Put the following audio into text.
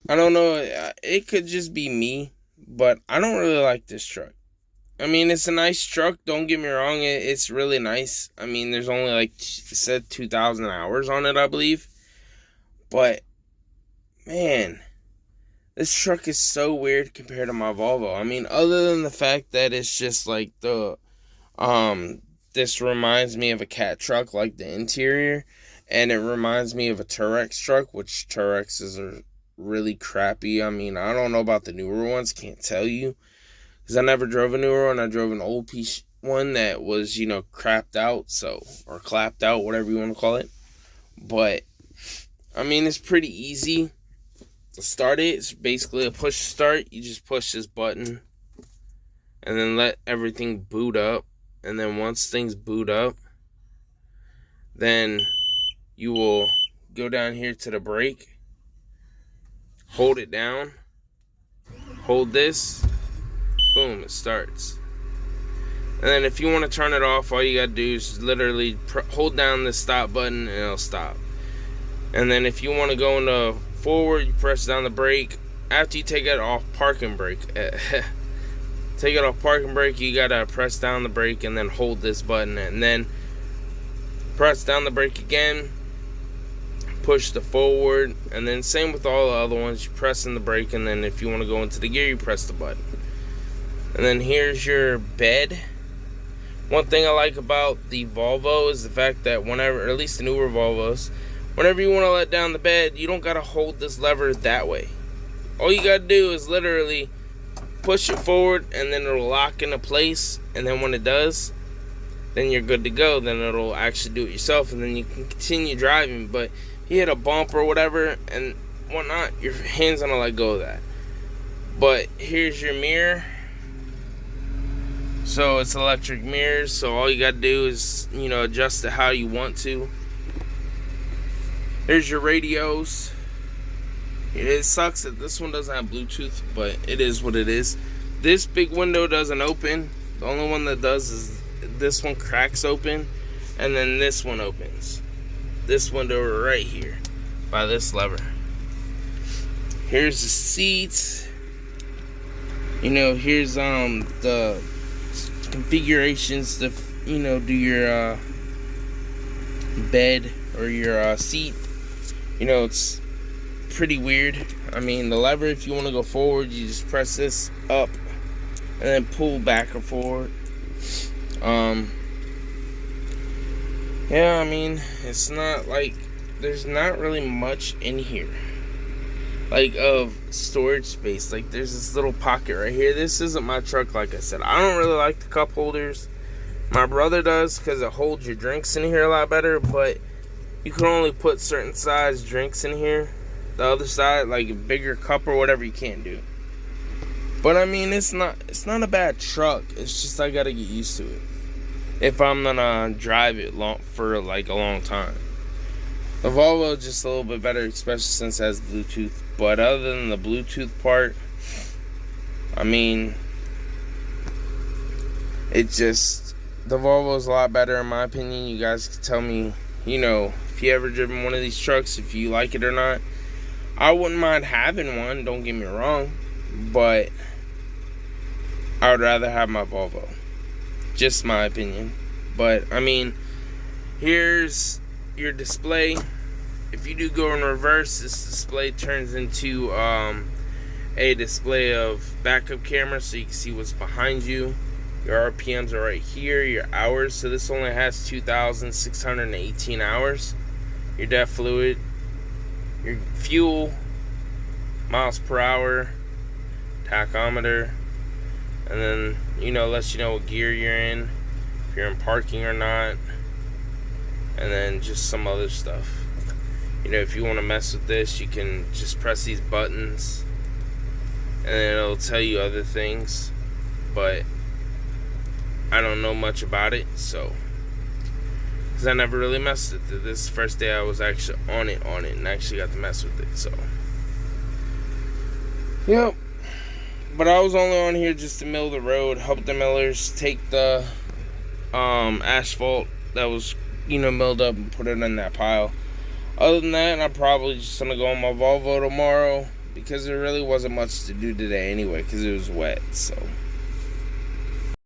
I don't know. It could just be me, but I don't really like this truck. I mean, it's a nice truck. Don't get me wrong. It's really nice. I mean, there's only like it said 2,000 hours on it, I believe. But man, this truck is so weird compared to my Volvo. I mean, other than the fact that it's just like this reminds me of a cat truck, like the interior, and it reminds me of a Turex truck, which Turexes are really crappy. I mean, I don't know about the newer ones, can't tell you, because I never drove a newer one. I drove an old piece one that was, crapped out, or clapped out, whatever you want to call it. But I mean, it's pretty easy to start it. It's basically a push start. You just push this button and then let everything boot up. And then once things boot up, then you will go down here to the brake, hold it down, hold this, boom, it starts. And then if you want to turn it off, all you gotta do is literally hold down the stop button and it'll stop. And then if you want to go into forward, you press down the brake. After you take it off parking brake, you gotta press down the brake and then hold this button, and then press down the brake again, push the forward, and then same with all the other ones. You press in the brake, and then if you want to go into the gear, you press the button. And then here's your bed. One thing I like about the Volvo is the fact that whenever, or at least the newer Volvos, whenever you want to let down the bed, you don't gotta hold this lever that way. All you gotta do is literally push it forward, and then it'll lock into place. And then when it does, then you're good to go. Then it'll actually do it yourself, and then you can continue driving. But if you hit a bump or whatever and whatnot, your hand's gonna let go of that. But here's your mirror. So it's electric mirrors. So all you gotta do is, adjust it how you want to. There's your radios. It sucks that this one doesn't have Bluetooth, but it is what it is. This big window doesn't open. The only one that does is this one cracks open, and then this one opens. This window right here by this lever. Here's the seats. Here's the configurations to do your bed or your seat. It's pretty weird. I mean, the lever, if you want to go forward, you just press this up and then pull back or forward. Yeah, I mean, it's not like there's not really much in here like of storage space. Like, there's this little pocket right here. This isn't my truck, like I said. I don't really like the cup holders. My brother does, because it holds your drinks in here a lot better, but you can only put certain size drinks in here. The other side, like a bigger cup or whatever, you can't do. But I mean, it's not a bad truck. It's just I gotta get used to it if I'm gonna drive it for like a long time. The Volvo is just a little bit better, especially since it has Bluetooth. But other than the Bluetooth part, I mean, the Volvo is a lot better in my opinion. You guys can tell me, if you ever driven one of these trucks, if you like it or not. I wouldn't mind having one, don't get me wrong, but I would rather have my Volvo. Just my opinion. But I mean, here's your display. If you do go in reverse, this display turns into a display of backup camera, so you can see what's behind you. Your RPMs are right here, your hours. So this only has 2,618 hours. Your DEF fluid, your fuel, miles per hour, tachometer, and then lets you know what gear you're in, if you're in parking or not, and then just some other stuff. If you want to mess with this, you can just press these buttons and then it'll tell you other things, but I don't know much about it, so because I never really messed with it. This is the first day I was actually on it and actually got to mess with it. So yep. But I was only on here just to mill the road, help the millers take the asphalt that was milled up and put it in that pile. Other than that, I'm probably just gonna go on my Volvo tomorrow, because there really wasn't much to do today anyway because it was wet. So